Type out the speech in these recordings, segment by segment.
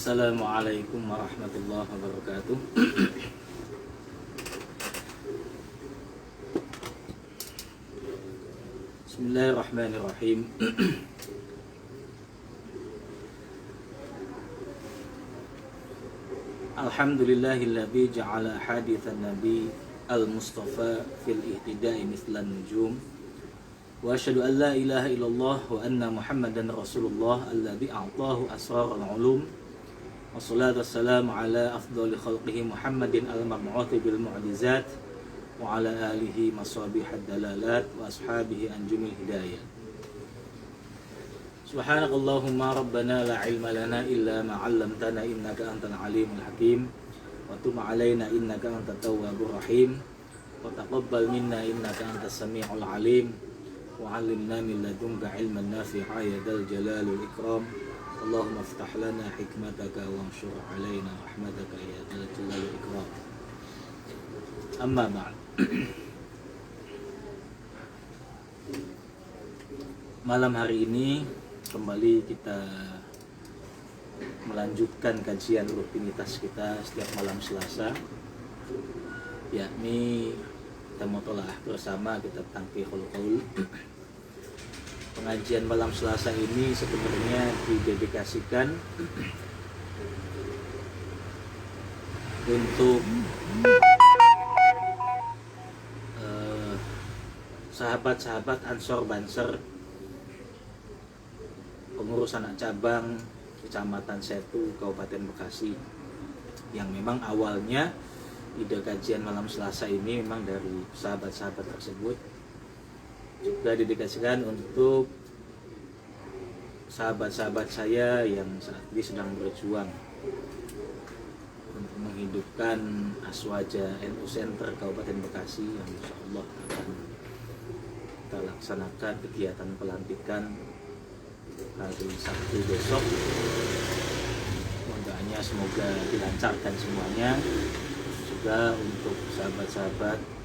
Assalamualaikum warahmatullahi wabarakatuh. Bismillahirrahmanirrahim. Alhamdulillahilladzi ja'ala hadithan nabi al-mustafa fil ihtida'i mislan nujum. Wa asyhadu an la ilaha illallah wa anna muhammadan rasulullah alladzi a'tahu asrarul ulum. Wassalatu wassalamu ala afdhali khalqihi Muhammadin al-mab'uthi bil mu'jizat wa ala alihi masabihad dalalat wa ashabihi anjumil hidayah. Subhanakallahumma rabbana la ilma lana illa ma 'allamtana innaka antal alimul hakim wa tub 'alaina innaka antat tawwabur rahim wa taqabbal minna innaka antas samiul alim wa 'allimna min ladunka ilman nafi'a ya dzal jalalil ikram. Allahumma iftah lana hikmataka wa anshur alaina rahmataka ya dzal jalali ikram. Amma ba'd. Malam hari ini kembali kita melanjutkan kajian rutinitas kita setiap malam Selasa, yakni kita mutolaah bersama kitab Tanqihul Qaul. Pengajian malam Selasa ini sebenarnya didedikasikan untuk sahabat-sahabat Ansor Banser, pengurus anak cabang Kecamatan Setu, Kabupaten Bekasi, yang memang awalnya ide kajian malam Selasa ini memang dari sahabat-sahabat tersebut. Juga didedikasikan untuk sahabat-sahabat saya yang saat ini sedang berjuang untuk menghidupkan Aswaja NU Center Kabupaten Bekasi yang insya Allah akan kita laksanakan kegiatan pelantikan hari Sabtu besok. Doanya semoga dilancarkan semuanya. Juga untuk sahabat-sahabat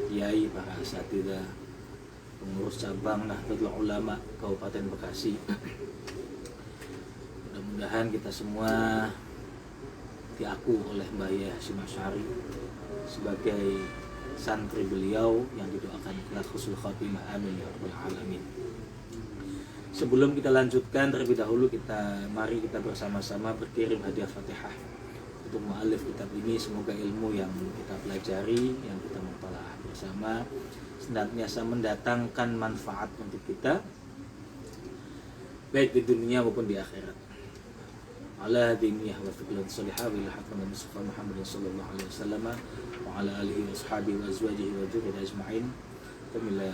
kiai, para asatidzah, pengurus cabang Nahdlatul Ulama Kabupaten Bekasi. Mudah-mudahan kita semua diaku oleh Mbah Yai Hasyim Asy'ari sebagai santri beliau yang didoakan kelak husnul khatimah, amin ya rabbal alamin. Sebelum kita lanjutkan, terlebih dahulu mari kita bersama-sama berkirim hadiah Fatihah untuk mu'alif kitab ini. Semoga ilmu yang kita pelajari, yang kita mutalaah bersama, senantiasa mendatangkan manfaat untuk kita, baik di dunia maupun di akhirat. Ala diniyah wa fiqlan salihah wa ilhaqan Mustafa Muhammadin sallallahu alaihi wasallam wa ala alihi wa sahbihi wa azwajihi wa dzurriyyatihi ajma'in. Bismillah.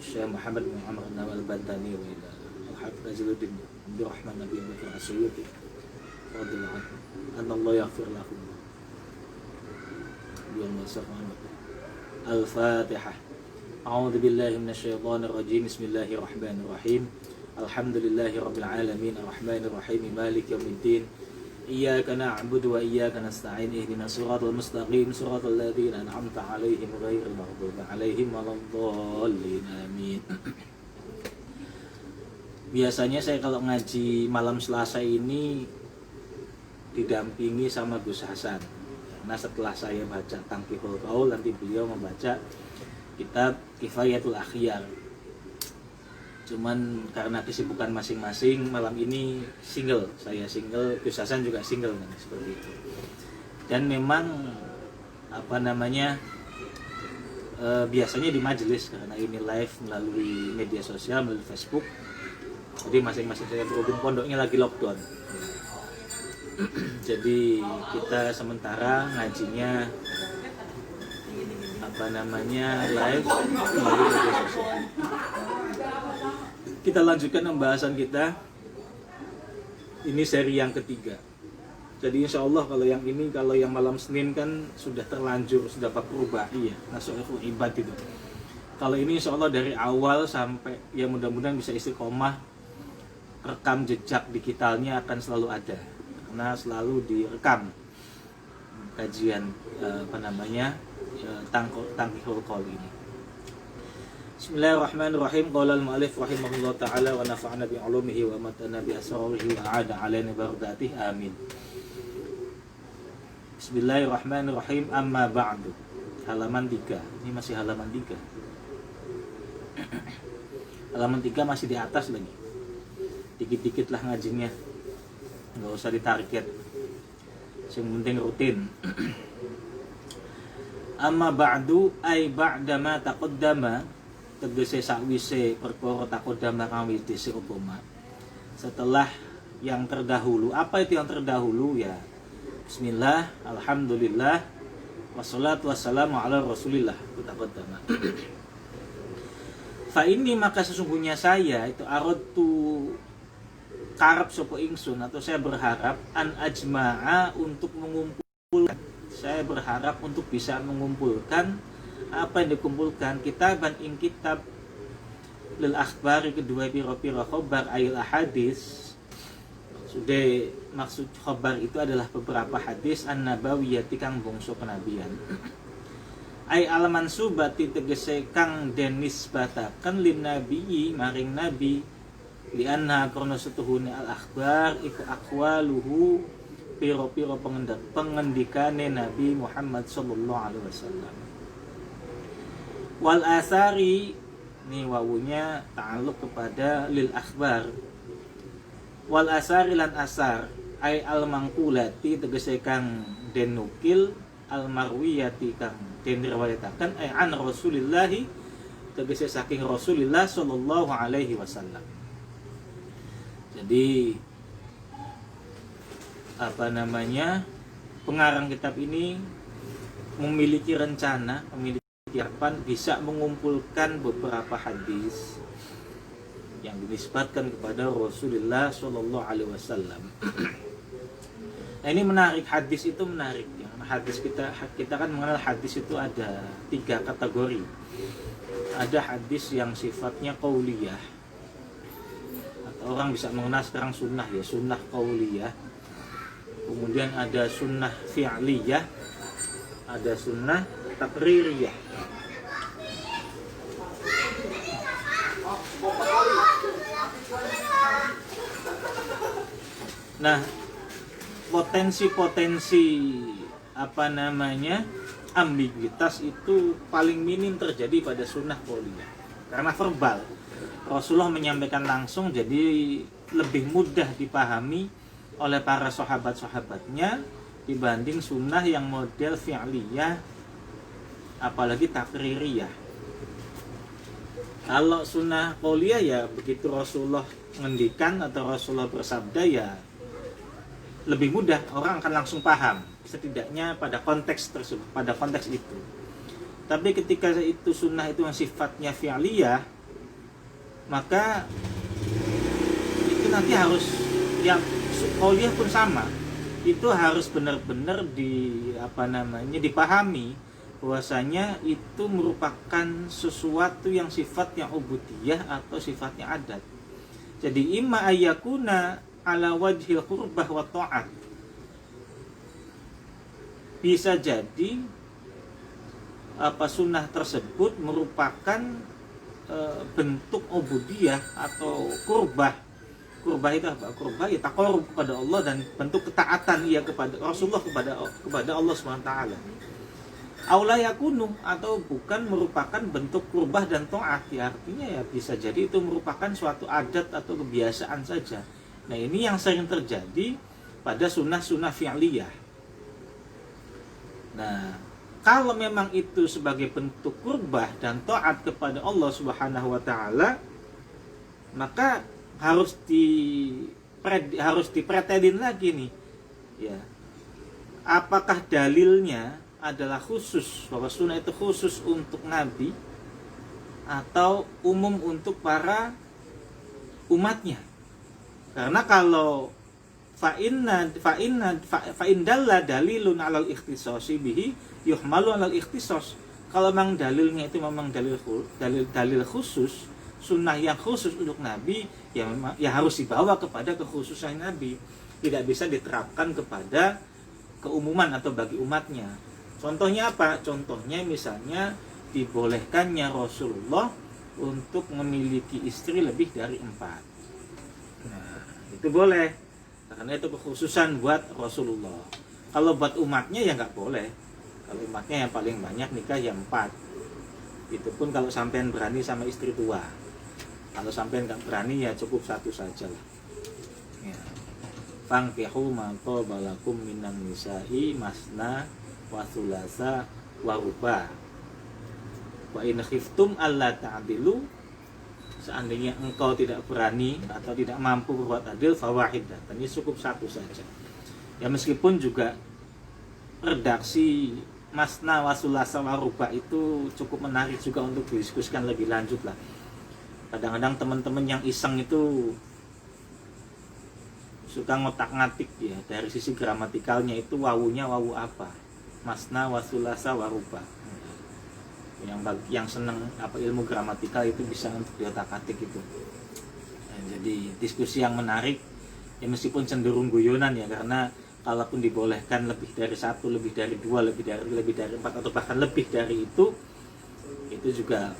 Syekh Muhammad bin Amr al-Bantani wa ila Al-Hafiz Jalaluddin Abdul Rahman Nabi Bakar As-Suyuti radhiyallahu anhu. Allah yaghfir lakum. Al-Fatihah. A'udzu billahi minasyaitonir rajim. Bismillahirrahmanirrahim. Alhamdulillahi rabbil alamin arrahmanir rahim maliki yaumiddin. Iyyaka na'budu wa iyyaka nasta'in ihdinas siratal mustaqim siratal ladzina an'amta 'alaihim ghairil maghdubi 'alaihim waladdallin. Amin. Biasanya saya kalau ngaji malam Selasa ini didampingi sama Gus Hasan. Karena setelah saya baca Tanqihul Qaul, nanti beliau membaca kitab Kifayatul Akhyar. Cuman karena kesibukan masing-masing, malam ini saya single, Gus Hasan juga single, kan, seperti itu. Dan memang biasanya di majelis, karena ini live melalui media sosial, melalui Facebook. Jadi masing-masing saya berhubung pondoknya lagi lockdown. Jadi kita sementara ngajinya live melalui media sosial. Kita lanjutkan pembahasan kita. Ini seri yang ketiga. Jadi insya Allah kalau yang malam Senin kan sudah terlanjur, sudah bab rubai ya, nasuhul ibad itu. Kalau ini insya Allah dari awal sampai ya mudah-mudahan bisa istiqomah, rekam jejak digitalnya akan selalu ada. Karena selalu direkam kajian Tanqihul Qaul ini. Bismillahirrahmanirrahim. Qala al-mu'allif rahimahullah ta'ala wa nafa'ana bi 'ulumihi wa matana bi asrarihi wa 'ada 'alaina barakatihi. Amin. Bismillahirrahmanirrahim. Amma ba'du. Halaman 3. Ini masih halaman 3. Halaman 3 masih di atas lagi. Dikit-dikit lah ngajinya. Enggak usah ditarget. Yang penting rutin. Amma ba'du ay ba'da ma taqaddama, tegese sakwise perkara taqaddama kang wis dhisik upama. Setelah yang terdahulu. Apa itu yang terdahulu ya? Bismillah, alhamdulillah, wassalatu wassalamu ala rasulillah. Taqaddama. Fa ini maka sesungguhnya saya itu aradtu karep sapa ingsun, atau saya berharap an ajma'a untuk mengumpulkan. Saya berharap untuk bisa mengumpulkan apa yang dikumpulkan kitaban ing kitab lil akhbari, kedua piro-piro khobar ayil ahadis. Sudah maksud khobar itu adalah beberapa hadis an-nabawiyati kang bangsa kenabian. Ay al-mansubati tegese kang den nisbataken lin nabiyyi maring nabi, li anna karena setuhune al-akhbar iku aqwaluhu piro-piro pengendikane Nabi Muhammad sallallahu alaihi wasallam. Wal asari, ini wawunya ta'alluq kepada lil akhbar. Wal asari lan asar ay al mangkulati tegese kang den nukil, al marwiyati kang den riwayataken ay an Rasulillah tegese saking Rasulillah sallallahu alaihi wasallam. Jadi pengarang kitab ini memiliki rencana, memiliki harapan bisa mengumpulkan beberapa hadis yang dinisbatkan kepada Rasulullah Shallallahu Alaihi Wasallam. Nah, ini menarik, hadis itu menarik. Hadis kita kan mengenal hadis itu ada 3 kategori. Ada hadis yang sifatnya qauliyah, atau orang bisa mengenal sekarang sunnah ya, sunnah qauliyah. Kemudian ada sunnah fi'liyah, ada sunnah taqririyah. Nah, potensi-potensi ambiguitas itu paling minim terjadi pada sunnah qauliyah. Karena verbal, Rasulullah menyampaikan langsung, jadi lebih mudah dipahami oleh para sahabat-sahabatnya dibanding sunnah yang model fi'liyah, apalagi takririyah. Kalau sunnah qauliyah ya begitu Rasulullah ngendikan atau Rasulullah bersabda ya lebih mudah, orang akan langsung paham, setidaknya pada konteks tersebut, pada konteks itu. Tapi ketika itu sunnah itu yang sifatnya fi'liyah, maka itu nanti harus, yang qauliyah pun sama, itu harus benar-benar dipahami bahwasanya itu merupakan sesuatu yang sifatnya ubudiyah atau sifatnya adat. Jadi imma ayyakuna ala wajhil qurbah wa ta'at, bisa jadi sunnah tersebut merupakan bentuk ubudiyah atau qurbah. Qurbah itu apa? Qurbah ya taqarrub kepada Allah dan bentuk ketaatan ia kepada Rasulullah, kepada Allah SWT. Aula yakunu, atau bukan merupakan bentuk qurbah dan ta'at, ya artinya ya bisa jadi itu merupakan suatu adat atau kebiasaan saja. Nah, ini yang sering terjadi pada sunnah-sunnah fi'liyah. Nah, kalau memang itu sebagai bentuk qurbah dan ta'at kepada Allah Subhanahu wa taala, maka harus dipretelin lagi nih. Ya. Apakah dalilnya adalah khusus, bahwa sunnah itu khusus untuk nabi atau umum untuk para umatnya? Karena kalau fa'indalla dalilun alal ikhtisasi bihi yuhmalu alal ikhtisas. Kalau memang dalilnya itu memang dalil khusus, sunnah yang khusus untuk nabi, ya memang ya harus dibawa kepada kekhususan nabi, tidak bisa diterapkan kepada keumuman atau bagi umatnya. Contohnya apa? Contohnya misalnya dibolehkannya Rasulullah untuk memiliki istri lebih dari 4. Nah, itu boleh karena itu kekhususan buat Rasulullah. Kalau buat umatnya ya nggak boleh. Kalau umatnya yang paling banyak nikah ya 4. Itu pun kalau sampean berani sama istri tua. Kalau sampean nggak berani ya cukup 1 saja lah. Ya. Fankihu ma thaba lakum minan nisa'i masna wa thulatsa wa ruba. Wa in khiftum alla ta'dilu, seandainya engkau tidak berani atau tidak mampu berbuat adil, fawahidah, ini cukup 1 saja. Ya meskipun juga redaksi masna wa thulatsa wa ruba itu cukup menarik juga untuk didiskusikan lebih lanjut lah. Kadang-kadang teman-teman yang iseng itu suka ngotak-ngatik ya, dari sisi gramatikalnya itu wawunya wawu apa, masna wa thulatsa wa ruba. Yang senang ilmu gramatikal itu bisa untuk diotak-atik itu. Nah, jadi diskusi yang menarik ya, meskipun cenderung guyonan ya, karena kalaupun dibolehkan lebih dari 1, lebih dari 2, lebih dari 4 atau bahkan lebih dari itu juga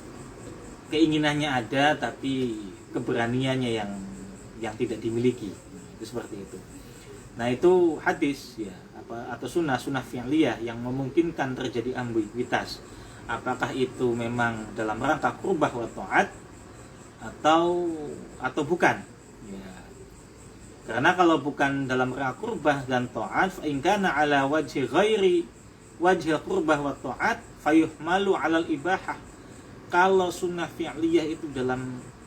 keinginannya ada tapi keberaniannya yang tidak dimiliki. Itu seperti itu. Nah, itu hadis ya atau sunnah fi'liyah yang memungkinkan terjadi ambiguitas. Apakah itu memang dalam rangka qurbah wa ta'at atau bukan ya. Karena kalau bukan dalam rangka qurbah dan ta'at, fa in kana ala wajhi ghairi wajhi qurbah wa ta'at fayuhmalu 'ala al-ibahah. Kalau sunnah fi'liyah itu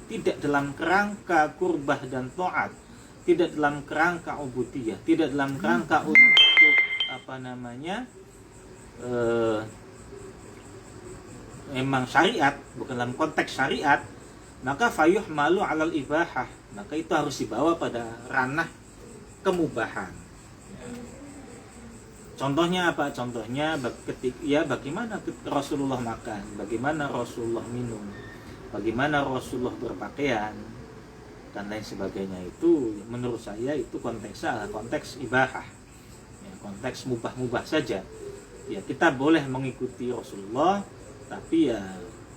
tidak dalam kerangka qurbah dan ta'at, tidak dalam kerangka ubudiyah, tidak dalam kerangka untuk memang syariat, bukan dalam konteks syariat, maka fayuh malu alal ibahah, maka itu harus dibawa pada ranah kemubahan. Contohnya apa? Contohnya bagaimana Rasulullah makan, bagaimana Rasulullah minum, bagaimana Rasulullah berpakaian dan lain sebagainya. Itu menurut saya itu konteksnya konteks ibahah ya, konteks mubah saja ya. Kita boleh mengikuti Rasulullah, tapi ya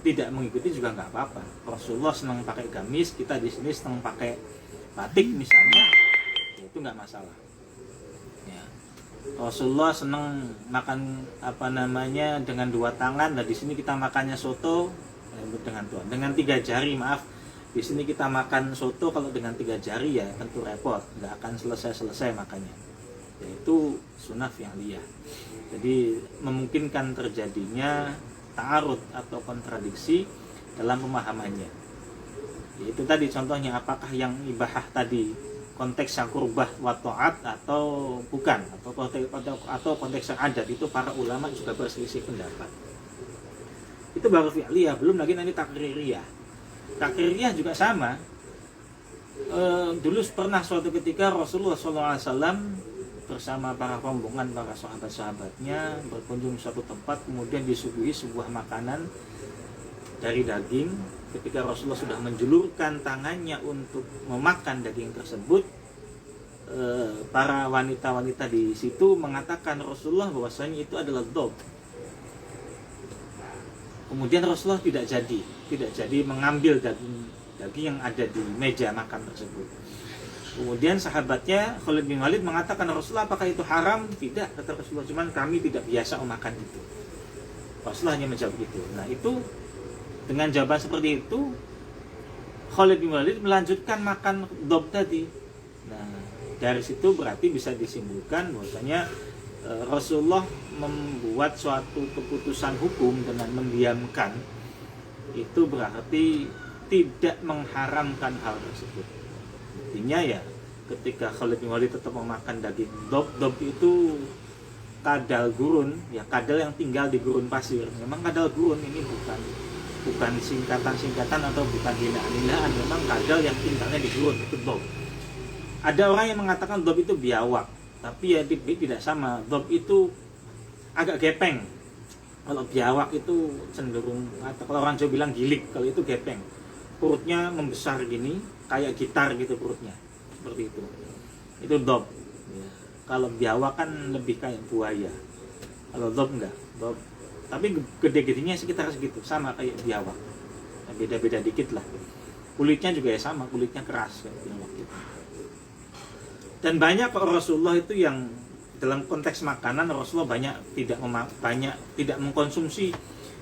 tidak mengikuti juga nggak apa-apa. Rasulullah senang pakai gamis, kita di sini senang pakai batik misalnya, ya itu nggak masalah ya. Rasulullah senang makan dengan 2 tangan, dan di sini kita makannya soto dengan 3 jari, maaf. Di sini kita makan soto kalau dengan 3 jari ya tentu repot, nggak akan selesai makannya. Yaitu sunnah fi'liyah. Jadi memungkinkan terjadinya ta'arud atau kontradiksi dalam pemahamannya. Yaitu tadi contohnya, apakah yang ibahah tadi konteks yang qurbah wa ta'at atau bukan, atau konteks yang adat. Itu para ulama juga berselisih pendapat. Itu baru fi'liyah, belum lagi nanti takririyah. Takririyah juga sama. Dulu pernah suatu ketika Rasulullah SAW bersama para rombongan, para sahabat-sahabatnya berkunjung ke suatu tempat, kemudian disuguhi sebuah makanan dari daging. Ketika Rasulullah sudah menjulurkan tangannya untuk memakan daging tersebut, para wanita-wanita di situ mengatakan Rasulullah bahwasanya itu adalah dob. Kemudian Rasulullah tidak jadi mengambil daging yang ada di meja makan tersebut. Kemudian sahabatnya Khalid bin Walid mengatakan, Rasulullah, apakah itu haram? Tidak, kata Rasulullah, cuman kami tidak biasa memakan itu. Rasulullah hanya menjawab itu. Nah, itu dengan jawaban seperti itu, Khalid bin Walid melanjutkan makan dob tadi. Nah, dari situ berarti bisa disimpulkan bahwasanya Rasulullah membuat suatu keputusan hukum dengan mendiamkan, itu berarti tidak mengharamkan hal tersebut. Intinya ya, ketika Khalid bin Walid tetap memakan daging dob itu kadal gurun, ya kadal yang tinggal di gurun pasir. Memang kadal gurun ini bukan singkatan atau bukan hinaan-hinaan, memang kadal yang tinggalnya di gurun, itu dob. Ada orang yang mengatakan dob itu biawak, tapi ya tidak sama. Dob itu agak gepeng. Kalau biawak itu cenderung, atau kalau orang Jawa bilang gilik, kalau itu gepeng. Perutnya membesar gini, kayak gitar gitu perutnya, seperti itu dob ya. Kalau biawak kan lebih kayak buaya, kalau dob enggak. Dob tapi gede-gedenya sekitar segitu, sama kayak biawak. beda-beda dikit lah. Kulitnya juga ya sama, kulitnya keras kayak waktu itu. Dan banyak Rasulullah itu yang dalam konteks makanan Rasulullah banyak tidak mengkonsumsi.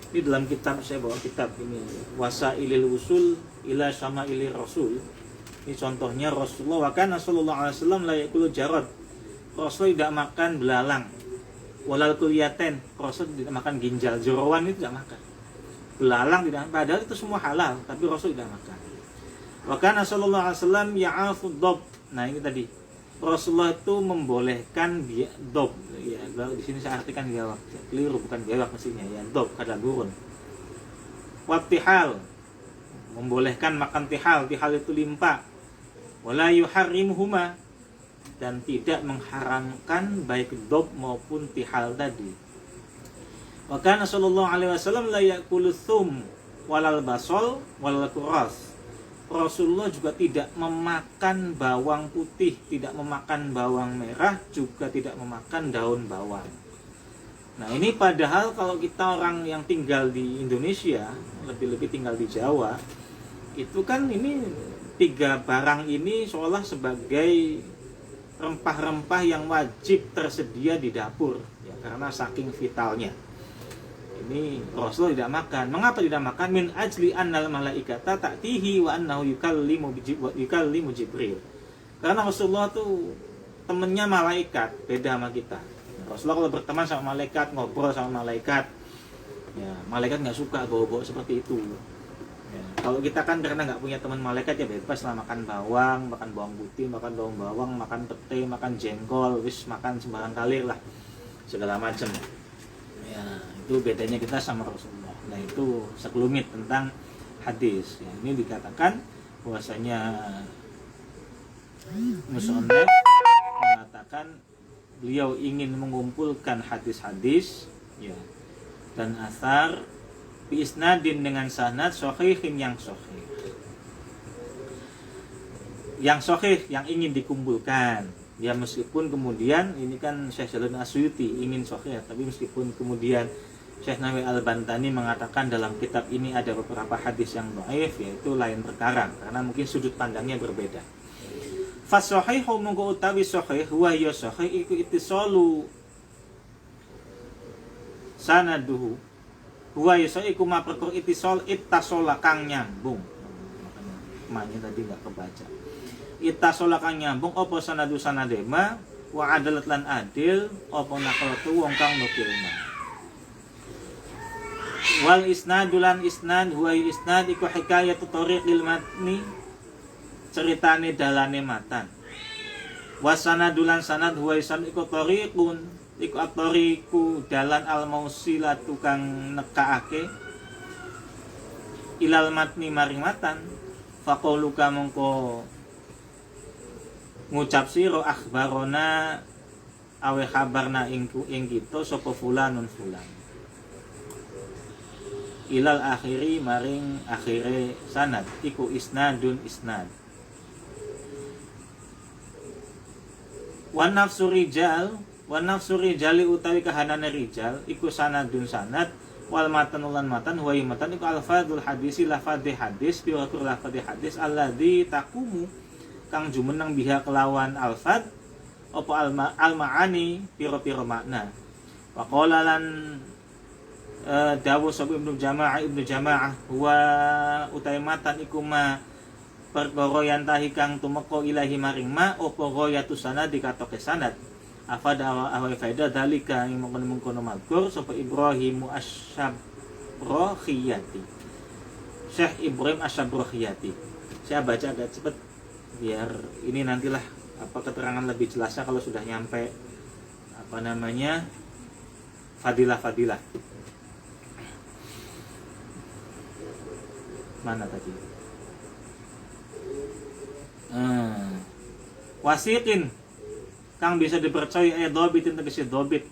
Ini dalam kitab, saya bawa kitab ini, Wasailil Usul ila Syama'ilir Rasul. Ini contohnya Rasulullah, wa kana sallallahu alaihi wasallam la yakulu jarad. Rasul tidak makan belalang. Walal kulyaten, Rasul tidak makan ginjal, jeroan itu tidak makan. Belalang tidak, padahal itu semua halal, tapi Rasul tidak makan. Wa kana sallallahu alaihi wasallam ya'afu dhab. Nah, ini tadi Rasulullah itu membolehkan dob, ya di sini saya artikan biawak, keliru, bukan biawak mestinya, ya dob kata gurun. Wattihal, membolehkan makan tihal itu limpa. Wala yuharrimuhuma, dan tidak mengharamkan baik dob maupun tihal tadi. Wa kana sallallahu alaihi wasallam la ya'kulu thum walal basol walal kuras. Rasulullah juga tidak memakan bawang putih, tidak memakan bawang merah, juga tidak memakan daun bawang. Nah, ini padahal kalau kita orang yang tinggal di Indonesia, lebih-lebih tinggal di Jawa, itu kan ini 3 barang ini seolah sebagai rempah-rempah yang wajib tersedia di dapur, ya, karena saking vitalnya. Ini Rasulullah tidak makan. Mengapa tidak makan? Min ajli annal malaikata ta'tihi wa annahu yukallimu Jibril. Karena Rasulullah tuh temennya malaikat, beda sama kita. Rasulullah kalau berteman sama malaikat, ngobrol sama malaikat, ya malaikat nggak suka bawa-bawa seperti itu. Ya, kalau kita kan karena nggak punya teman malaikat, ya bebas lah makan bawang, makan bawang putih, makan daun bawang, makan pete, makan jengkol, wis makan sembarang kalir lah, segala macam. Ya, itu bedanya kita sama Rasulullah. Nah, itu sekelumit tentang hadis. Ya, ini dikatakan bahwasanya Mus'annaf mengatakan beliau ingin mengumpulkan hadis-hadis, ya, dan athar bi isnadin dengan sanad sahihin yang sahih. Yang sahih yang ingin dikumpulkan. Ya, meskipun kemudian ini kan Syekh Jalaluddin Asyuyuti ingin sahih, tapi meskipun kemudian Syekh Nawawi Al-Bantani mengatakan dalam kitab ini ada beberapa hadis yang dhaif, yaitu lain perkara karena mungkin sudut pandangnya berbeda. Fasahihu mungko utawi sahih wa ya sahih iku ittisalu sanaduhu. Wa ya sahih iku ma perkara ittisal ittasala kang nyambung. Makanya tadi enggak kebaca. Ittasala kang nyambung apa sanadu sanadema wa adalat lan adil apa naqalatu wong kang nukilna. Wal isnadulan isnad huwa isnad iku hikayatu tariqil matni, ceritane dalane matan. Wasanadulan sanad huwa isnad iku tariqun iku at-tariqu dalan al-mausilatu kang nekaake ilal matni maring matan. Faqauluka mongko ngucap sira akhbarona awe khabarna ing kita sapa fulanun fulan. Ilal akhiri maring akhire sanad iku isnadun isnad. Wa nafsu rijali utawi kahanane rijal iku sanadun sanad wal matan ulan matan huwa matan iku alfadul hadisi lafadhi hadis biwakur lafadhi hadis alladzi taqumu kang jumeneng biha kelawan alfad apa al-ma'ani pira-pira makna. Wa qala lan dawu sapa ibnu jamaah wa utaimatan iku ma perkara yantahi kang tumeka ilahi maring ma apa ghayatu sanad dikatoke sanad afada wa faida dalika ing mengkono mazkur sapa Ibrahimu Asy-Syabrahiyati. Syekh Ibrahim Asy-Syabrahiyati. Saya baca agak cepat biar ini nantilah apa keterangan lebih jelasnya kalau sudah nyampe apa namanya fadilah. Mana tadi? Wasiqin kang bisa dipercaya dhabitin tegese dhabit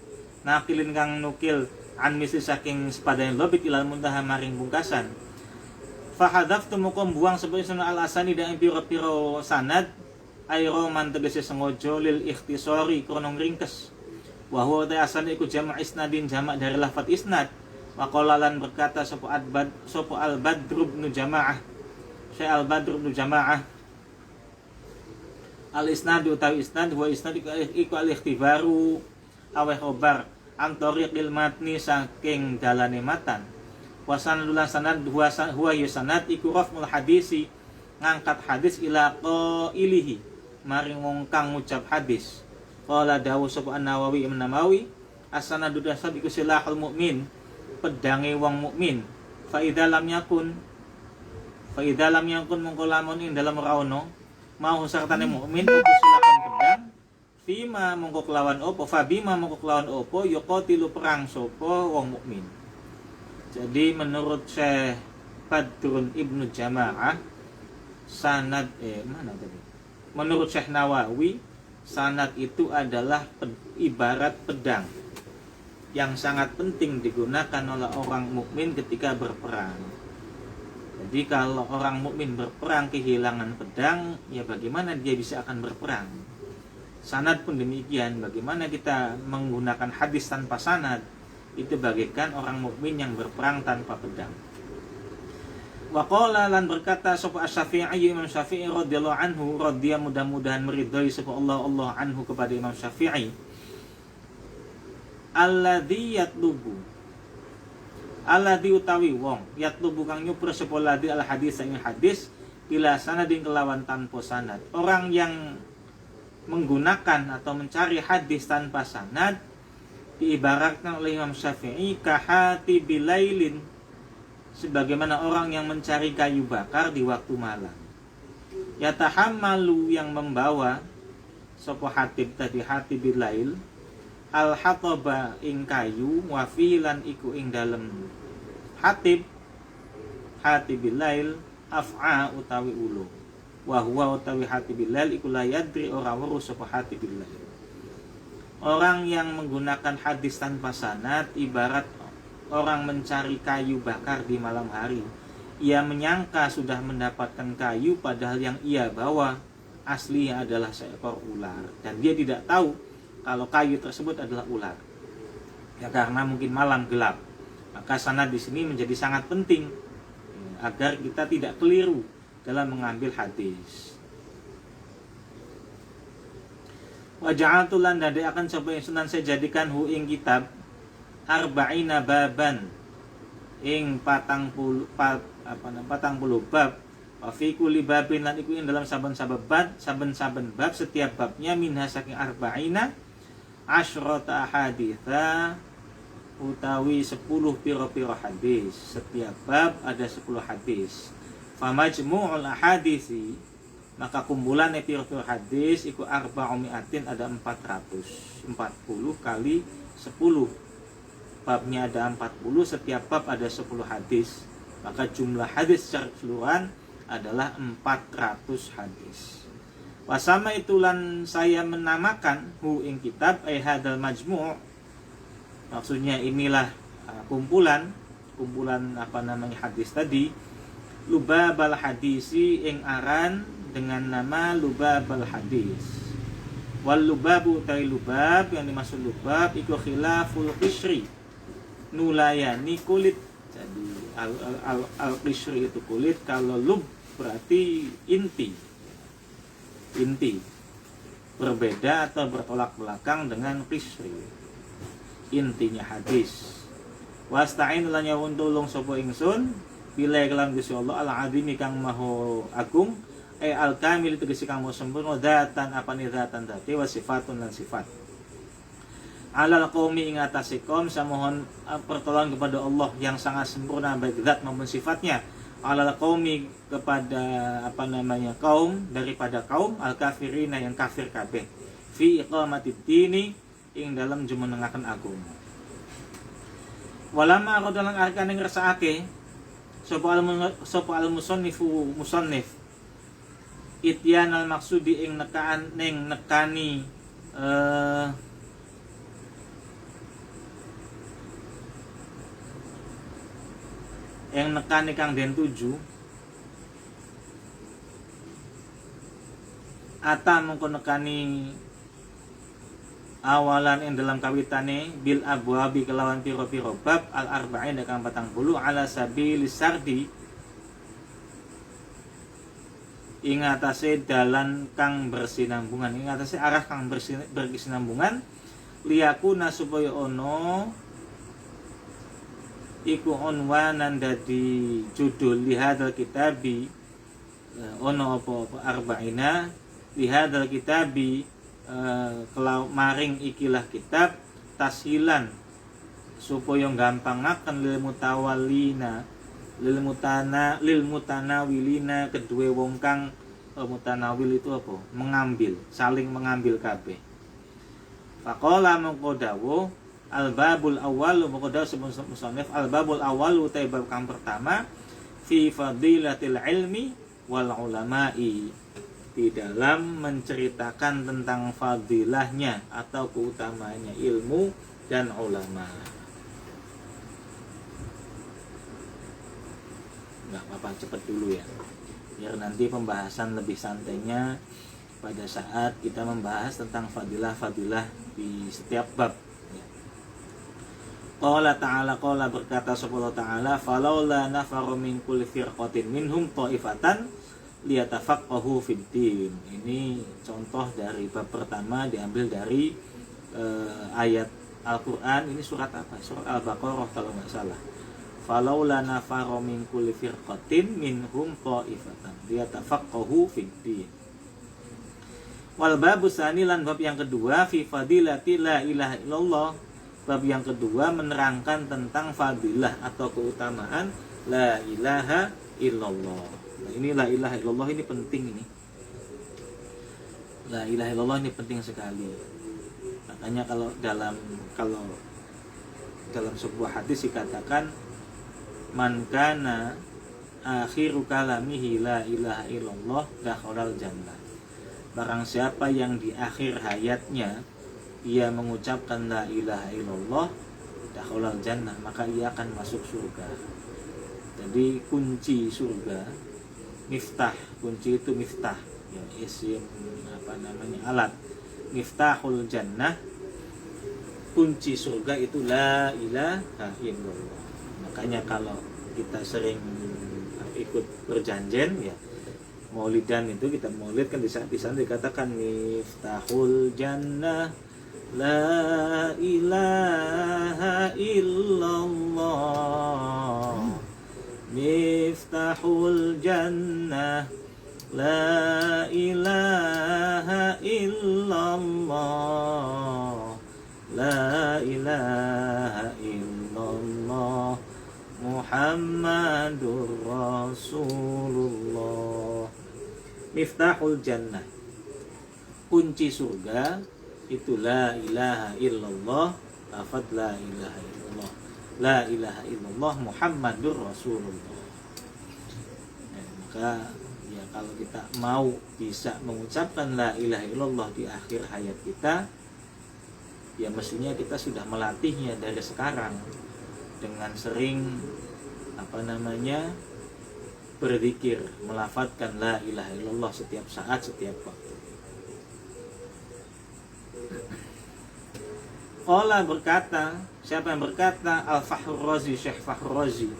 nakilin kang nukil an misli saking sepadane dhabit ilal muntaha maring pungkasan. Fahadaftu mukum buang sebagai sunnah al-asani dan piro-piro sanad ayro man tegese sengojo lil ikhtisari krono ringkes. Wa huwa ta asani iku jama' isnadin jama' dari lafaz isnad Wa qala lan berkata sapa Al-Badr bin Jamaah, Syekh Al-Badr bin Jamaah, al-isnad utawi isnad wa isnad iku al-ikhtibaru aweh khobar an tariqil matni saking dalane matan. Wa sanadul sanad huwa sanad iku raf'ul hadisi ngangkat hadis ila qailihi maring wong kang ngucap hadis. Qala dawu sapa An-Nawawi Imam Nawawi, as-sanadu dasar iku silahul mukmin, pedange wong mukmin. Fa idza lam yakun mongko lamun ing dalem ora ono mau sartane mukmin opo silahkan pedang fima mongko kelawan opo fabima mongko kelawan opo yuqatilu perang sapa wong mukmin. Jadi menurut Syekh Badrun Ibnu Jamaah sanad mana tadi? Menurut Syekh Nawawi, sanad itu adalah ibarat pedang yang sangat penting digunakan oleh orang mukmin ketika berperang. Jadi kalau orang mukmin berperang kehilangan pedang, ya bagaimana dia bisa akan berperang? Sanad pun demikian, bagaimana kita menggunakan hadis tanpa sanad? Itu bagaikan orang mukmin yang berperang tanpa pedang. Wa qala lan berkata sapa Asy-Syafi'i, Imam Syafi'i radhiyallahu anhu, radhiya mudah-mudahan meridhai sapa Allah anhu kepada Imam Syafi'i, alladzi utawi wong yatlubu kang nyuper sapa ladzi al hadis ing hadis bila sanadin kelawan tanpa sanad. Orang yang menggunakan atau mencari hadis tanpa sanad diibaratkan oleh Imam Syafi'i kahati bilailin, sebagaimana orang yang mencari kayu bakar di waktu malam. Yatahammalu yang membawa sapa hatib tadi hatib bilail al-hataba ing kayu wa filan iku ing dalem hatib bilail af'a utawi ulu wa huwa utawi hatib bilail iku la yadri ora weruh sapa hatib bilail. Orang yang menggunakan hadis tanpa sanad ibarat orang mencari kayu bakar di malam hari. Ia menyangka sudah mendapatkan kayu padahal yang ia bawa aslinya adalah seekor ular, dan dia tidak tahu kalau kayu tersebut adalah ular. Ya karena mungkin malam gelap. Maka sanad di sini menjadi sangat penting agar kita tidak keliru dalam mengambil hadis. Wa ja'altu lan dadi akan sapa sunan saya jadikan hu ing kitab arba'ina baban ing 40 bab. Wa fi kulli babin lan iku ing dalam saben-saben bab setiap babnya minha saking arba'ina asyrata haditha utawi 10 pira-pira hadis. Setiap bab ada 10 hadis. Fa majmu'ul ahadisi, maka kumpulan pira-pira hadis iku arba'umi'atin, ada 440 kali 10. Babnya ada 40, setiap bab ada 10 hadis. Maka jumlah hadis secara keseluruhan adalah 400 hadis. Wasama itulan saya menamakan hu ing kitab hadal majmu', maksudnya inilah kumpulan hadis tadi, lubabal hadisi ing aran dengan nama lubabal hadis. Wal lubabu tai lubab, yang dimaksud lubab iku khilaful qishri, nulayani kulit. Jadi al-qishri itu kulit, kalau lub berarti inti, berbeda atau bertolak belakang dengan qishri, intinya hadis. Wasta'in lan nyawun tulung sapa ingsun bila kelam Gusti Allah al-azimi kang maha agung, al-kamil tegese kang maha sempurna, dzatan apane dzatan dadi wa sifatun lan sifat. Alal qaumi ing atase kaum, samohon pertolongan kepada Allah yang sangat sempurna baik zat maupun sifatnya. Alal qaumi kepada kaum, daripada kaum al-kafirina yang kafir kabeh, fi iqamatid dini ing dalam jumenengaken agama. Walama rodalan arkan ing ngersakake sapa al-musannif ityan al-maksudi ing nekani yang nekani kang den tuju ata mengko nekani awalan yang dalam kawitane bil abwabi kelawan piro-piro bab al arba'in kang 40 ala sabilis sardi ing atase dalan kang bersinambungan, ing atase arah kang berkesinambungan liyakuna supaya ono iku unwanan dadi judul lihadal kitabi ono apa arba'ina lihadal kitabi maring ikilah kitab tashilan supaya gampangaken lil mutanawilina kedue wong kang mutanawil itu apa? Mengambil, saling mengambil kabeh. Faqala mongko dawuh al-babul awwal mongko dawuh musannif al-babul awwal utai bab kang pertama fi fadilatil ilmi wal ulama'i, di dalam menceritakan tentang fadilahnya atau keutamaannya ilmu dan ulama. Nggak apa-apa, cepet dulu ya, biar nanti pembahasan lebih santainya pada saat kita membahas tentang fadilah-fadilah di setiap bab. Qala ta'ala, qala berkata subhanahu wa ta'ala, falaula nafaru min kulli firqatin minhum ta'ifatan liyatafaqahu fiddin. Ini contoh dari bab pertama, diambil dari ayat Al-Quran. Ini surat apa? Surat Al-Baqarah kalau nggak salah. Falaula nafaru min kulli firqatin minhum ta'ifatan liyatafaqahu fiddin. Wal babu tsani, lan bab yang kedua fi fadilati la ilaha illallah. Bab yang kedua menerangkan tentang fadilah atau keutamaan la ilaha illallah. Nah, ini la ilaha illallah ini penting ini. La ilaha illallah ini penting sekali. Makanya kalau dalam sebuah hadis dikatakan man kana akhiru kalamihi la ilaha illallah dakhalal jannah. Barang siapa yang di akhir hayatnya ia mengucapkan la ilaha illallah dakhalal jannah, maka ia akan masuk surga. Jadi kunci surga, miftah, kunci itu miftah ya, isim alat. Miftahul jannah, kunci surga itu la ilaha illallah. Makanya kalau kita sering ikut berjanjian ya, maulidan itu kita maulid kan di sana dikatakan miftahul jannah la ilaha illallah, miftahul jannah la ilaha illallah, la ilaha illallah Muhammadur Rasulullah. Miftahul jannah, kunci surga itu la ilaha illallah, lafaz la ilaha illallah, la ilaha illallah Muhammadur Rasulullah. Maka ya kalau kita mau bisa mengucapkan la ilaha illallah di akhir hayat kita, ya mestinya kita sudah melatihnya dari sekarang dengan sering berzikir, melafadzkan la ilaha illallah setiap saat, setiap waktu. Qala berkata, siapa yang berkata? Al-Fakhrur Razi, Syekh Fakhrur Razi.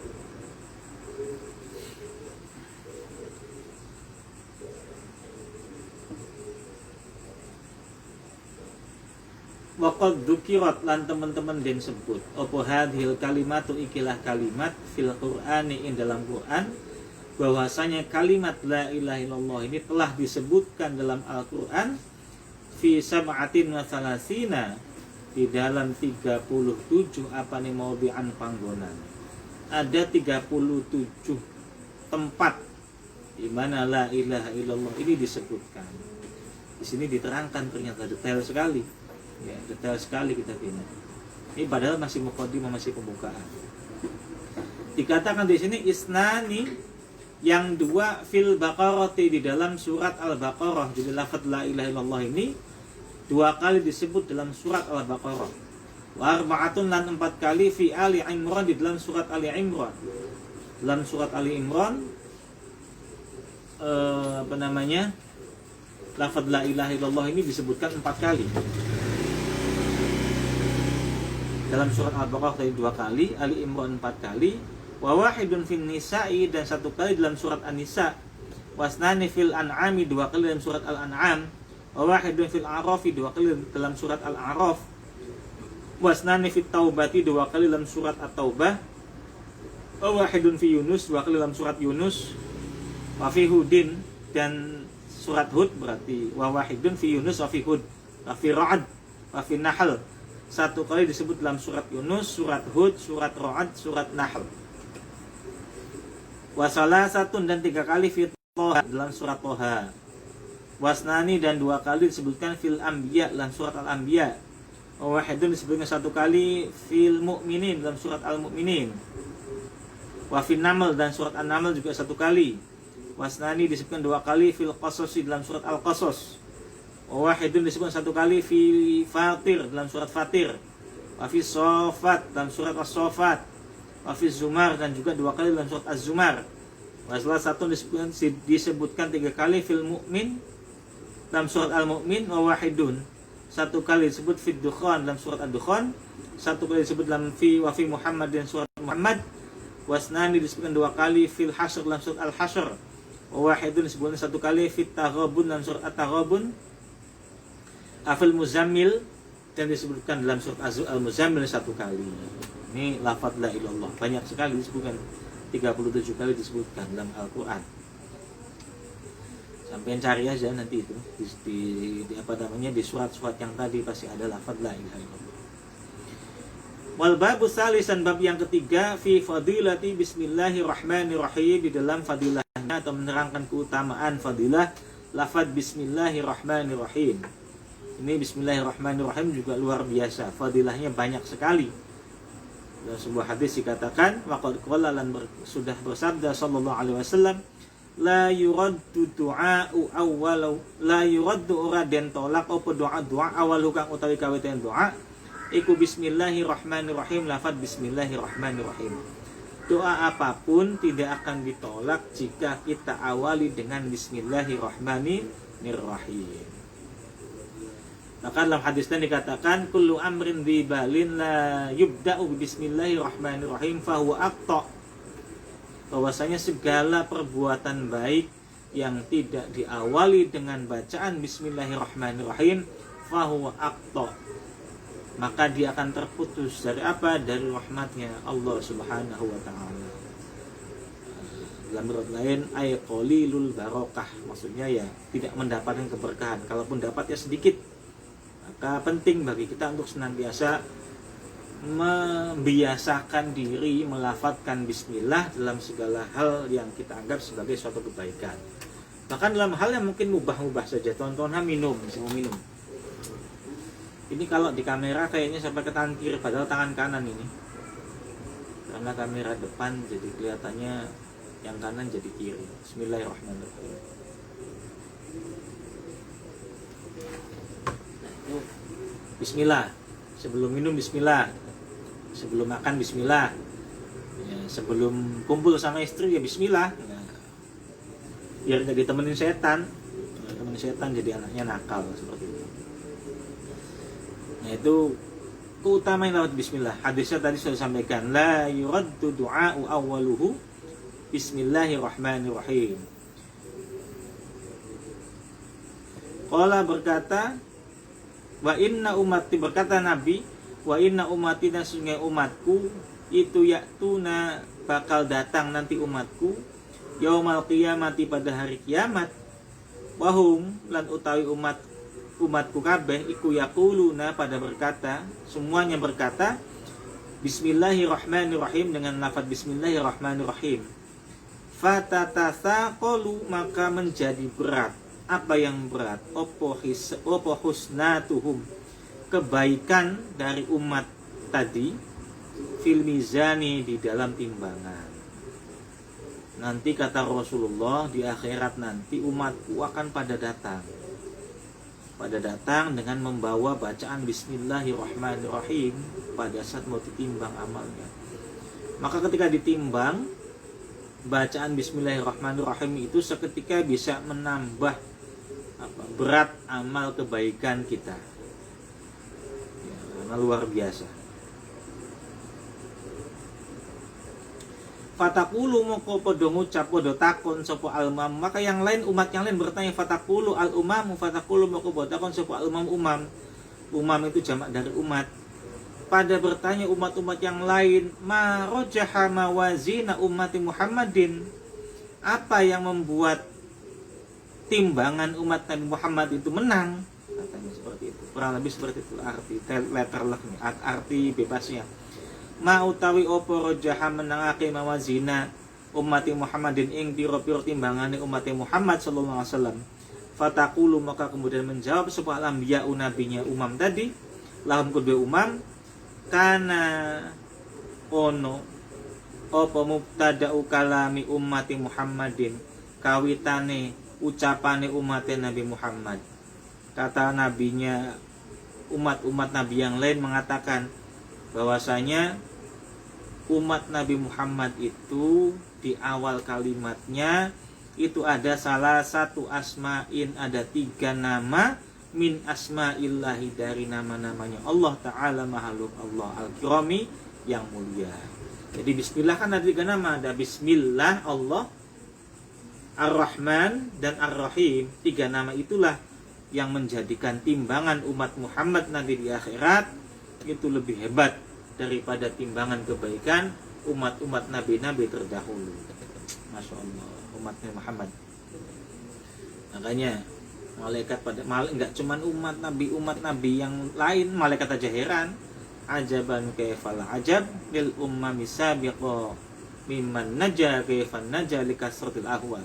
Waqad dzukirat, lan teman-teman den sebut apa hadhil kalimatu ikilah kalimat fil Qur'ani, in dalam Quran, bahwasanya kalimat la ilaha illallah ini telah disebutkan dalam Al-Quran fi sab'atin wa salasina, di dalam 37 maudhi'an panggonan. Ada 37 tempat di mana la ilaha illallah ini disebutkan. Di sini diterangkan, ternyata detail sekali. Ya, detail sekali kita ini. Ini padahal masih muqaddimah, masih pembukaan. Dikatakan di sini isnani, yang dua fil Baqarah, di dalam surat Al-Baqarah. Jadi lafaz la ilaha illallah ini dua kali disebut dalam surat Al-Baqarah. Wa arba'atun, lan 4 kali fi Ali Imran, di dalam surat Ali Imran. Dalam surat Ali Imran lafaz la ilaha illallah ini disebutkan 4 kali. Dalam surat Al-Baqarah tadi 2 kali, Ali Imran 4 kali, wa wahidun fin nisa'i, dan 1 kali dalam surat An-Nisa, wasnani fil an'ami, 2 kali dalam surat Al-An'am, wa wahidun fil a'rafi, 2 kali dalam surat Al-A'raf, wasnani fit taubati, 2 kali dalam surat At-Taubah, wa wahidun fi Yunus, 2 kali dalam surat Yunus, wa fi Hudin, dan surat Hud berarti wa wahidun fi Yunus wa fi Hud, wa fi Ra'ad, wa fi Nahl, 1 kali disebut dalam surat Yunus, surat Hud, surat Ra'ad, surat Nahl. Wa salasatun, dan 3 kali fi Toha, dalam surat Toha. Wasnani, dan 2 kali disebutkan fil Anbiya, dalam surat Al-Anbiya. Wa wahidun disebutkan 1 kali fil Mu'minin, dalam surat Al-Mu'minin. Wa fi Naml, dan surat An-Naml juga 1 kali. Wasnani disebutkan 2 kali fil Qasas, dalam surat Al-Qasas. Wa wahidun disebutkan 1 kali fi Fatir, dalam surat Fatir. Wa fi Sofat, dalam surat As-Sofat. Wa fi Zumar, dan juga 2 kali dalam surat Az-Zumar. Wa salah satu disebutkan 3 kali fil Mu'min, dalam surat Al-Mu'min. Wa wahidun, 1 kali disebut fi Dukhan, dalam surat Ad-Dukhan. 1 kali disebut dalam wa fi Muhammad, dan surat Muhammad. Wasnani disebutkan 2 kali fil Hashr, dalam surat Al-Hashr. Wa wahidun disebutkan 1 kali fit Taghabun, dalam surat At-Taghabun. Afil Muzammil, dan disebutkan dalam surat Al-Muzammil 1 kali. Ini lafaz la ilallah banyak sekali disebutkan, 37 kali disebutkan dalam Al-Quran. Sampai cari aja nanti itu di apa namanya, di surat-surat yang tadi pasti ada lafaz la ilaha illallah. Wal babu salisan, bab yang ketiga, fi fadilati bismillahirrahmanirrahim, di dalam fadilahnya atau menerangkan keutamaan fadilah lafaz bismillahirrahmanirrahim. Ini bismillahirrahmanirrahim juga luar biasa, fadilahnya banyak sekali. Dalam sebuah hadis dikatakan, waqad qala, sudah bersabda sallallahu alaihi wasallam, la yuraddu du'a'u awwalu, la yuraddu ora den tolak apa doa awal kang utawi kawitan doa iku bismillahirrahmanirrahim, lafaz bismillahirrahmanirrahim. Doa apapun tidak akan ditolak jika kita awali dengan bismillahirrahmanirrahim. Maka dalam hadis ini dikatakan, kullu amrin dhibalin la yubda'u bismillahirrahmanirrahim fahuwa aqta. Bahwasanya segala perbuatan baik yang tidak diawali dengan bacaan bismillahirrahmanirrahim fahuwa aqta, maka dia akan terputus dari apa? Dari rahmatnya Allah Subhanahu wa taala. Dalam riwayat lain, ay qalilul barokah, maksudnya ya tidak mendapatkan keberkahan, kalaupun dapat ya sedikit. Maka penting bagi kita untuk senantiasa membiasakan diri melafadzkan bismillah dalam segala hal yang kita anggap sebagai suatu kebaikan. Bahkan dalam hal yang mungkin mubah-mubah saja, contohnya minum, mau minum. Ini kalau di kamera kayaknya sampai ke tangan kiri, padahal tangan kanan ini. Karena kamera depan jadi kelihatannya yang kanan jadi kiri. Bismillahirrahmanirrahim. Bismillah, sebelum minum bismillah, sebelum makan bismillah, ya, sebelum kumpul sama istri ya bismillah, ya, biar jadi temenin setan, temenin setan jadi anaknya nakal seperti itu. Nah itu keutamaan lewat bismillah. Hadisnya tadi sudah sampaikan, la yuraddu du'a'u awwaluhu bismillahirrahmanirrahim. Qala berkata, wa inna umati, berkata Nabi, wa inna umati, dan sesungguhnya umatku itu yaktuna bakal datang nanti umatku yaumal qiyamati, pada hari kiamat, wahum lan utawi umatku kabeh iku yaquluna, pada berkata, semuanya berkata bismillahirrahmanirrahim, dengan lafaz bismillahirrahmanirrahim. Fatatasaqalu, maka menjadi berat. Apa yang berat? Opo husnatuhum, kebaikan dari umat tadi, fil mizani, di dalam timbangan. Nanti kata Rasulullah, di akhirat nanti umatku akan pada datang dengan membawa bacaan bismillahirrahmanirrahim pada saat mau ditimbang amalnya. Maka ketika ditimbang, bacaan bismillahirrahmanirrahim itu seketika bisa menambah berat amal kebaikan kita, ya, luar biasa. Fatakulu moko podo ngucap podo takon sopo al-umam, maka yang lain, umat yang lain bertanya, fatakulu al-umamu, fatakulu moko podo takon sopo al-umam, umam itu jamak dari umat. Pada bertanya umat-umat yang lain, ma rojaha mawazina ummati Muhammadin, apa yang membuat timbangan umat Nabi Muhammad itu menang? Katanya seperti itu, kurang lebih seperti itu arti letterleknya, arti bebasnya. Ma utawi opo rojaha menangake mawazina ummati Muhammadin ing piro-piro timbangane umat Muhammad sallallahu alaihi wasallam. Fatakulu maka kemudian menjawab sebuah anbiya nabinya umam tadi, lahum kedua umam, kana ono opo mubtada'u kalami ummati Muhammadin, kawitane ucapane umat Nabi Muhammad. Kata nabinya, umat-umat nabi yang lain mengatakan bahwasanya umat Nabi Muhammad itu di awal kalimatnya itu ada salah satu asma'in, ada 3 nama min asma'illahi, dari nama-namanya Allah Ta'ala Mahaluk Allah Al-Kirami yang mulia. Jadi bismillah kan ada 3 nama, ada bismillah Allah, Ar-Rahman dan Ar-Rahim. 3 nama itulah yang menjadikan timbangan umat Muhammad nanti di akhirat itu lebih hebat daripada timbangan kebaikan umat-umat nabi-nabi terdahulu. Masya Allah, umat Muhammad. Makanya malaikat pada enggak cuman umat nabi yang lain, malaikat aja heran. Ajaban kaifal ajab lil ummami sabiqa mimman naja kaifan naja likasratil ahwal.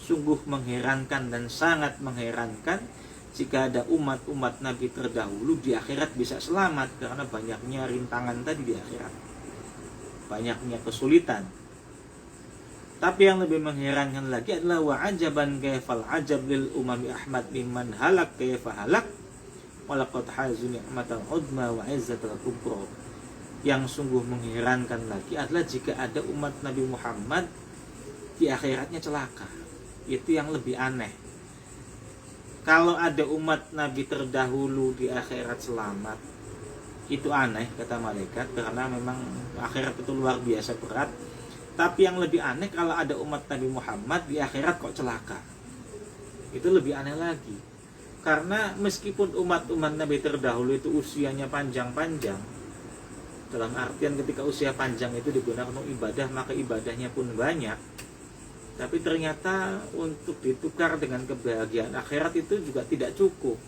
Sungguh mengherankan dan sangat mengherankan jika ada umat-umat Nabi terdahulu di akhirat bisa selamat karena banyaknya rintangan tadi di akhirat, banyaknya kesulitan. Tapi yang lebih mengherankan lagi adalah wa ajaban kaifal ajab lil umami Ahmad mimman halak kaifa halak walaqad hazu ni'matal udma wa izzatal kubra. Yang sungguh mengherankan lagi adalah jika ada umat Nabi Muhammad di akhiratnya celaka. Itu yang lebih aneh. Kalau ada umat Nabi terdahulu di akhirat selamat, itu aneh kata malaikat, karena memang akhirat itu luar biasa berat. Tapi yang lebih aneh kalau ada umat Nabi Muhammad di akhirat kok celaka. Itu lebih aneh lagi. Karena meskipun umat-umat Nabi terdahulu itu usianya panjang-panjang, dalam artian ketika usia panjang itu digunakan untuk ibadah, maka ibadahnya pun banyak. Tapi ternyata untuk ditukar dengan kebahagiaan akhirat itu juga tidak cukup,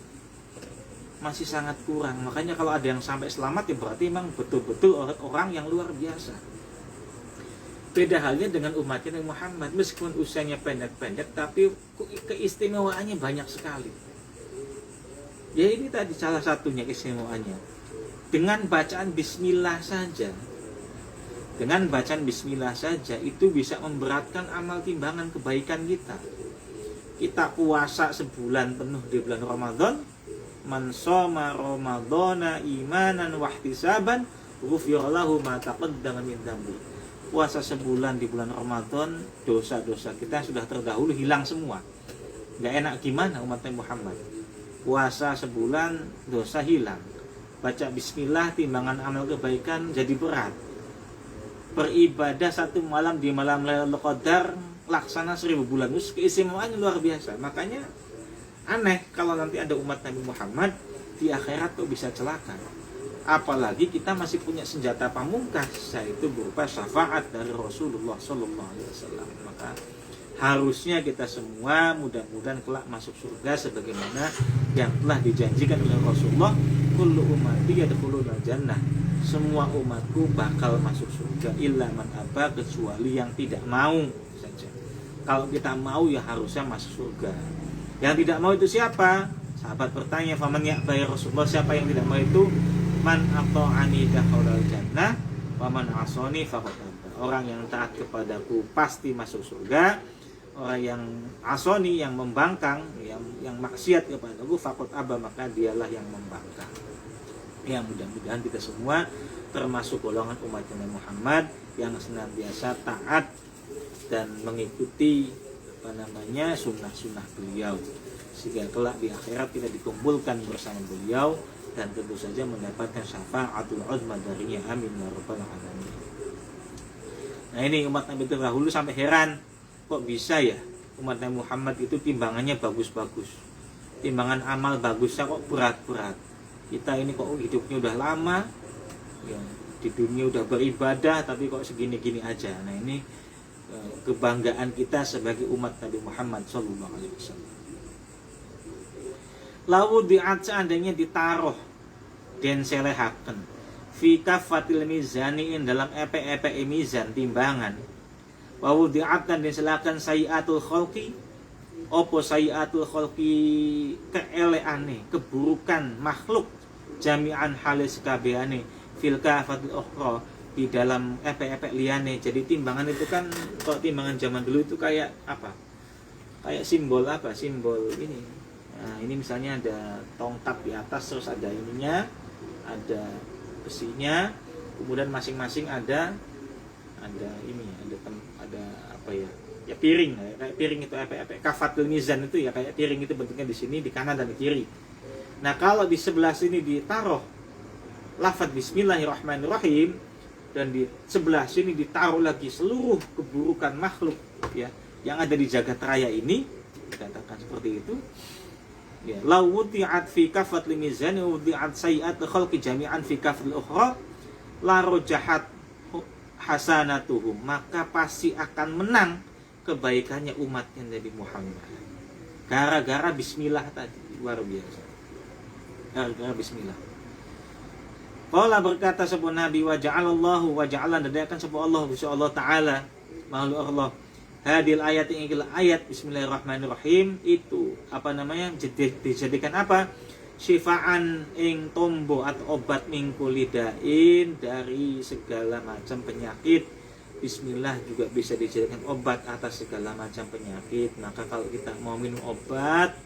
masih sangat kurang. Makanya kalau ada yang sampai selamat ya berarti memang betul-betul orang yang luar biasa. Beda halnya dengan umatnya Nabi Muhammad, meskipun usianya pendek-pendek tapi keistimewaannya banyak sekali. Ya ini tadi salah satunya keistimewaannya. Dengan bacaan bismillah saja, dengan bacaan bismillah saja itu bisa memberatkan amal timbangan kebaikan kita. Kita puasa sebulan penuh di bulan Ramadan, man shoma ramadhana imanan wa ihtisaban ghufira lahu ma taqaddama min dhanbi. Puasa sebulan di bulan Ramadan, dosa-dosa kita sudah terdahulu hilang semua. Gak enak gimana umat Muhammad? Puasa sebulan, dosa hilang. Baca bismillah, timbangan amal kebaikan jadi berat. Beribadah 1 malam di malam Lailatul Qadar laksana 1000 bulan, itu keistimewaannya luar biasa. Makanya aneh kalau nanti ada umat Nabi Muhammad di akhirat kok bisa celaka. Apalagi kita masih punya senjata pamungkas, yaitu berupa syafaat dari Rasulullah SAW. Maka harusnya kita semua mudah-mudahan kelak masuk surga sebagaimana yang telah dijanjikan oleh Rasulullah, kullu ummati yadkhulul jannah. Semua umatku bakal masuk surga illa man aba, kecuali yang tidak mau saja. Kalau kita mau ya harusnya masuk surga. Yang tidak mau itu siapa? Sahabat bertanya, faman ya'ba Rasulullah, siapa yang tidak mau itu? Man ata'ani dakhalal jannah wa man asani faqad aba. Orang yang taat kepadaku pasti masuk surga. Orang yang asoni, yang membangkang, yang maksiat kepadaku, faqad aba, maka dialah yang membangkang. Ya mudah-mudahan kita semua termasuk golongan umat Nabi Muhammad yang senantiasa taat dan mengikuti sunnah-sunnah beliau, sehingga kelak di akhirat kita dikumpulkan bersama beliau dan tentu saja mendapatkan syafaatul uzma darinya, amin ya rabbal alamin. Nah ini umat Nabi terdahulu sampai heran, kok bisa ya umat Nabi Muhammad itu timbangannya bagus-bagus, timbangan amal bagusnya kok berat-berat. Kita ini kok hidupnya udah lama ya, di dunia udah beribadah tapi kok segini-gini aja. Nah ini kebanggaan kita sebagai umat Nabi Muhammad SAW. Lawu diat seandainya ditaruh dan selehaken fi kafatil mizaniin dalam epe-epe mizan timbangan. Wawu diat dan diselakan sayiatul kholqi, opo sayiatul kholqi keeleane keburukan makhluk jami'an halis kabeane fil kafatil ukhra di dalam epe-epe liane. Jadi timbangan itu kan kalau timbangan zaman dulu itu kayak apa? Kayak simbol apa? Simbol ini. Nah, ini misalnya ada tongkat di atas, terus ada ininya, ada besinya, kemudian masing-masing ada ini, ada apa ya? Ya piring, kayak piring itu epe-epe kafatul mizan itu ya kayak piring itu bentuknya di sini, di kanan dan di kiri. Nah, kalau di sebelah sini ditaruh lafaz bismillahirrahmanirrahim dan di sebelah sini ditaruh lagi seluruh keburukan makhluk ya yang ada di jagat raya ini, dikatakan seperti itu. Ya, law wudi'at fi kafatil mizan wa wudi'at sayi'at khalqi jami'an fi kafatil ukhra la rajahat hasanatuhum, maka pasti akan menang kebaikannya umatnya Nabi Muhammad. Gara-gara bismillah tadi, luar biasa. Gara-gara bismillah. Qala berkata sebuah Nabi wa ja'alallahu wa ja'alan dadakan sebuah Allah insyaallah taala makhluk Allah. Hadil ayat yang adalah ayat bismillahirrahmanirrahim itu apa namanya dijadikan apa? Syifaan ing tombo atau obat mingkulidain dari segala macam penyakit. Bismillah juga bisa dijadikan obat atas segala macam penyakit. Maka kalau kita mau minum obat,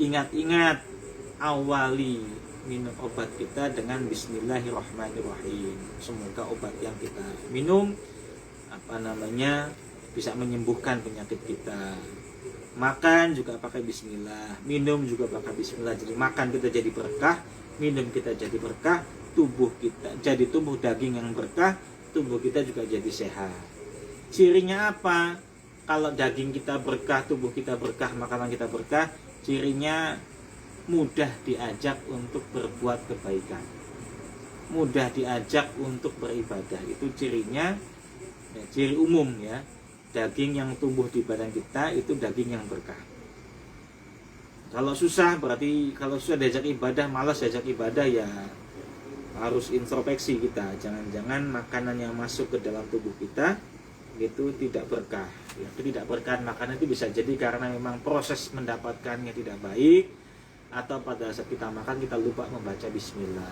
ingat-ingat awali minum obat kita dengan bismillahirrahmanirrahim. Semoga obat yang kita minum apa namanya bisa menyembuhkan penyakit kita. Makan juga pakai bismillah, minum juga pakai bismillah. Jadi makan kita jadi berkah, minum kita jadi berkah, tubuh kita jadi tumbuh daging yang berkah, tubuh kita juga jadi sehat. Cirinya apa? Kalau daging kita berkah, tubuh kita berkah, makanan kita berkah, cirinya mudah diajak untuk berbuat kebaikan, mudah diajak untuk beribadah. Itu cirinya ya, ciri umum ya. Daging yang tumbuh di badan kita itu daging yang berkah. Kalau susah berarti kalau susah diajak ibadah, malas diajak ibadah ya harus introspeksi kita. Jangan-jangan makanan yang masuk ke dalam tubuh kita itu tidak berkah. Ya, tidak berkah makanan itu bisa jadi karena memang proses mendapatkannya tidak baik, atau pada saat kita makan kita lupa membaca bismillah.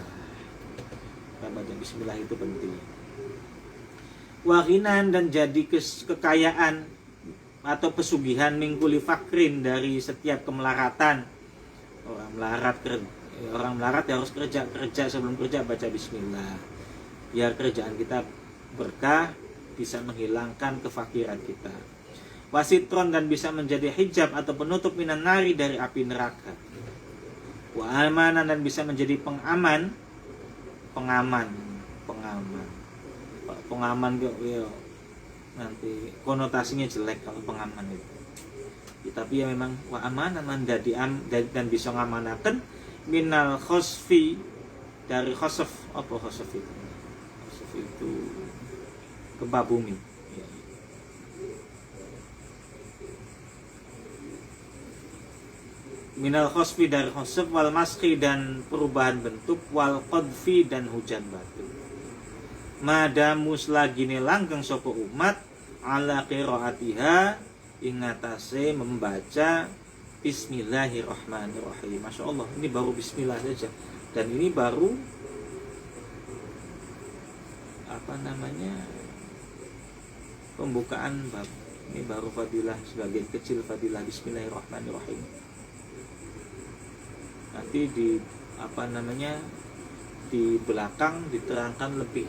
Membaca bismillah itu penting. Wahinan dan jadi kekayaan atau pesugihan mingkuli fakrin dari setiap kemelaratan. Orang melarat ya harus kerja sebelum kerja baca bismillah. Biar kerjaan kita berkah, bisa menghilangkan kefakiran kita. Wasitron dan bisa menjadi hijab atau penutup minan nari dari api neraka. Wa amanan dan bisa menjadi pengaman ya, nanti konotasinya jelek kalau pengaman itu ya, tapi ya memang wa amanan dan bisa ngamanaken minal khosfi dari khosf. Apa khosf itu? Khosf itu gempa bumi ya. Minal khosfi dari khosf wal maski dan perubahan bentuk wal qadfi dan hujan batu. Madamus lagi langgeng sopo umat ala qiraatiha ingatase membaca bismillahirrahmanirrahim. Masya Allah, ini baru bismillah saja dan ini baru apa namanya pembukaan bab. Ini baru fadilah, sebagian kecil fadilah bismillahirrahmanirrahim. Nanti di apa namanya di belakang diterangkan lebih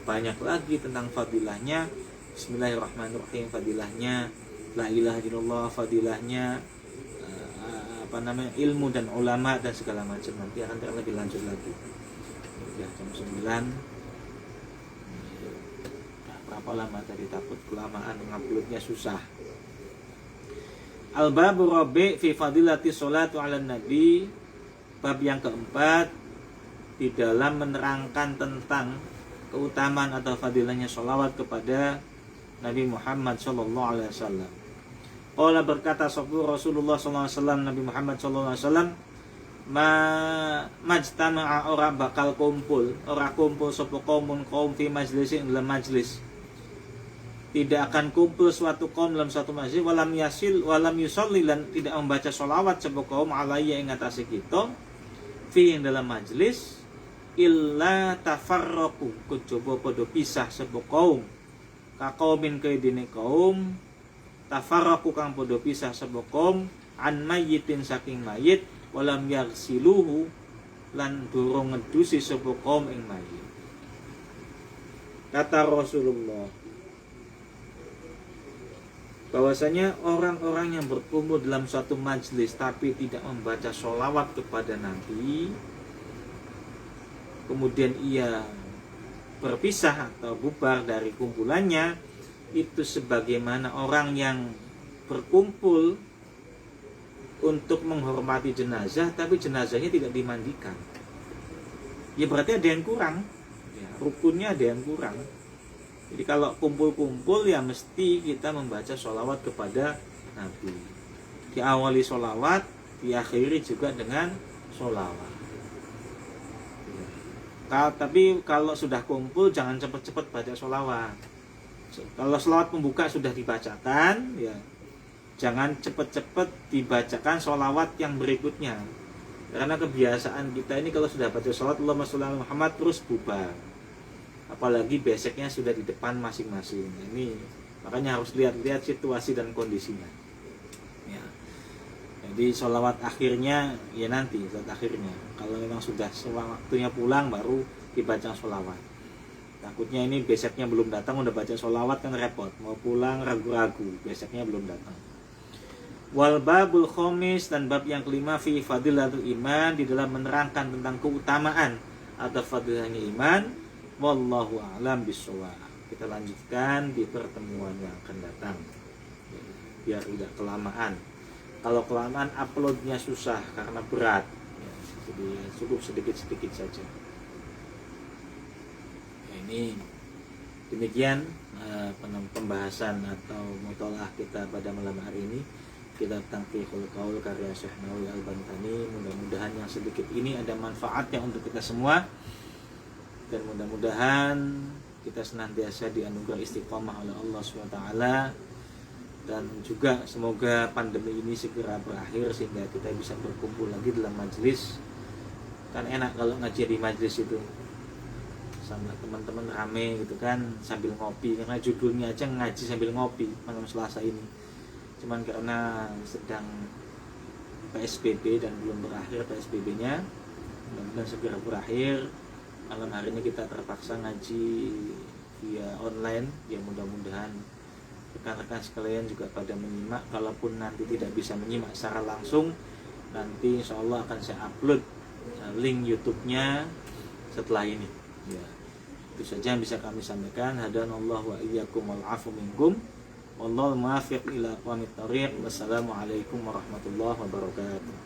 banyak lagi tentang fadilahnya bismillahirrahmanirrahim, fadilahnya la ilaha illallah, fadilahnya apa namanya ilmu dan ulama dan segala macam. Nanti akan lebih lanjut lagi. Ya jam 9 berapa lama tadi, takut kelamaan nguploadnya susah. Al-babu rabi' fi fadilati sholatu ala nabi. Bab yang keempat di dalam menerangkan tentang keutamaan atau fadilahnya sholawat kepada Nabi Muhammad sallallahu alaihi wasallam. Qala berkata Rasulullah sallallahu alaihi wasallam, Nabi Muhammad sallallahu alaihi wasallam, majtama'a ora bakal kumpul, ora kumpul sapa kaumun kaum fi majlisin dalam majlis. Tidak akan kumpul suatu kaum dalam satu majlis walam yusolli lan tidak membaca sholawat sapa kaum alaiya ing atase kita fi dalam majlis illa tafarraqu kejaba padha pisah sapa kaum ka kaumin kaidine kaum tafarraqu kang padha pisah sapa kaum an mayyitin saking mayit walam yaghsiluhu lan durung ngedusi sapa kaum ing mayit. Kata Rasulullah bahwasanya orang-orang yang berkumpul dalam suatu majlis tapi tidak membaca sholawat kepada Nabi, kemudian ia berpisah atau bubar dari kumpulannya, itu sebagaimana orang yang berkumpul untuk menghormati jenazah tapi jenazahnya tidak dimandikan. Ya berarti ada yang kurang, ya, rukunnya ada yang kurang. Jadi kalau kumpul-kumpul ya mesti kita membaca sholawat kepada Nabi. Diawali sholawat, diakhiri juga dengan sholawat. Tapi kalau sudah kumpul jangan cepat-cepat baca sholawat. Kalau sholawat pembuka sudah dibacakan, ya jangan cepat-cepat dibacakan sholawat yang berikutnya. Karena kebiasaan kita ini kalau sudah baca sholawat Allahumma sholli ala Muhammad terus bubar. Apalagi beseknya sudah di depan masing-masing. Ini makanya harus lihat-lihat situasi dan kondisinya. Ya. Jadi sholawat akhirnya ya nanti saat akhirnya. Kalau memang sudah waktunya pulang baru dibaca sholawat. Takutnya ini beseknya belum datang udah baca sholawat kan repot. Mau pulang ragu-ragu beseknya belum datang. Wal babul khomis dan bab yang kelima fi fadilatul iman di dalam menerangkan tentang keutamaan atau fadilahnya iman. Wallahu a'lam bishawab. Kita lanjutkan di pertemuan yang akan datang. Biar tidak kelamaan. Kalau kelamaan uploadnya susah karena berat. Ya, jadi cukup sedikit-sedikit saja. Ya, ini demikian pembahasan atau mutolaah kita pada malam hari ini. Kitab Tanqihul Qaul karya Syekh Nawawi Al-Bantani. Mudah-mudahan yang sedikit ini ada manfaatnya untuk kita semua. Dan mudah-mudahan kita senantiasa dianugerah istiqomah oleh Allah SWT. Dan juga semoga pandemi ini segera berakhir sehingga kita bisa berkumpul lagi dalam majelis. Kan enak kalau ngaji di majelis itu sama teman-teman rame gitu kan sambil ngopi. Karena judulnya aja ngaji sambil ngopi malam Selasa ini. Cuman karena sedang PSBB dan belum berakhir PSBB-nya, mudah-mudahan segera berakhir. Malam hari ini kita terpaksa ngaji via online. Ya mudah-mudahan rekan-rekan sekalian juga pada menyimak. Kalaupun nanti tidak bisa menyimak secara langsung, nanti insya Allah akan saya upload link YouTube-nya setelah ini. Ya, itu saja yang bisa kami sampaikan. Hadanallahu wa iyyakum wal afu minkum. Wallahu muwaffiq ila aqwamit thoriq. Wassalamualaikum warahmatullahi wabarakatuh.